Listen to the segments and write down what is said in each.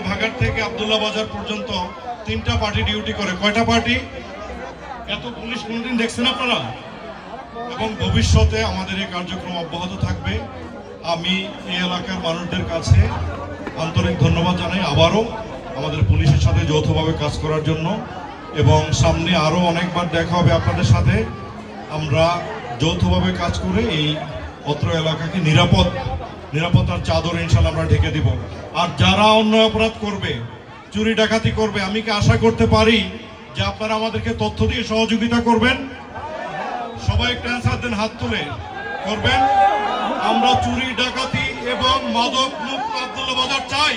ভাগাড় থেকে আব্দুল্লাহ বাজার পর্যন্ত 3টা পার্টি ডিউটি করে। কয়টা পার্টি? এত পুলিশ কোনদিন দেখছেন আপনারা? এবং ভবিষ্যতে আমাদের এই কার্যক্রম অব্যাহত থাকবে। আমি এই এলাকার মানুষদের কাছে আন্তরিক ধন্যবাদ জানাই আবারও আমাদের পুলিশের সাথে যৌথভাবে কাজ করার জন্য, এবং সামনে আরো অনেকবার দেখা হবে আপনাদের সাথে। আমরা যৌথভাবে কাজ করে এই অত্র এলাকাকে নিরাপত্তার চাদর ইনশাআল্লাহ আমরা ঢেকে দিব। আর যারা অন্যায় অপরাধ করবে, চুরি ডাকাতি করবে, আমি কি আশা করতে পারি যে আপনারা আমাদেরকে তথ্য দিয়ে সহযোগিতা করবেন? সবাই একটু অ্যান্সার দেন, হাত তুলে করবেন। আমরা চুরি ডাকাতি এবং মাদক মুক্ত আব্দুল্লাহ বাজার চাই।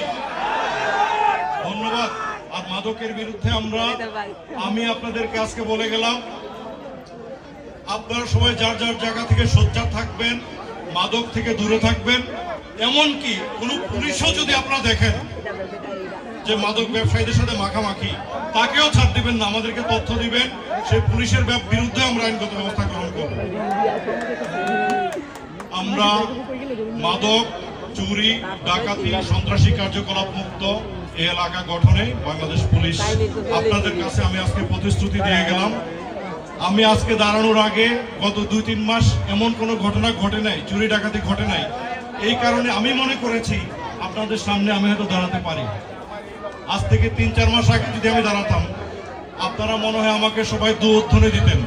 ধন্যবাদ। আর মাদকের বিরুদ্ধে আমি আপনাদেরকে আজকে বলে গেলাম, আপনারা সবাই যার যার জায়গা থেকে সোচ্চার থাকবেন, মাদক থেকে দূরে থাকবেন। এমনকি কোন পুলিশও যদি আপনারা দেখেন যে মাদক ব্যবসায়ীদের সাথে মাখামাখি, তাকেও ছাড় দিবেন না, আমাদেরকে তথ্য দিবেন। সেই পুলিশের বিরুদ্ধে আমরা আইনগত ব্যবস্থা গ্রহণ করব। আমরা মাদক, চুরি, ডাকাতি, সন্ত্রাসী কার্যকলাপ মুক্ত এই এলাকা গঠনে বাংলাদেশ পুলিশ আপনাদের কাছে আমি আজকে প্রতিশ্রুতি দিয়ে গেলাম। আমি আজকে দাঁড়ানোর আগে গত 2-3 মাস এমন কোনো ঘটনা ঘটে নাই, চুরি ডাকাতি ঘটে নাই। এই কারণে আমি মনে করেছি আপনাদের সামনে আমি হয়তো দাঁড়াতে পারি। আজ থেকে 3-4 মাস আগে যদি আমি দাঁড়াতাম, আপনারা মনে হয় আমাকে সবাই দুধধ্বনি দিতেন,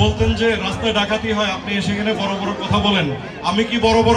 বলতেন যে রাস্তায় ডাকাতি হয়, আপনি এসে এখানে বড় বড় কথা বলেন। আমি কি বড় বড়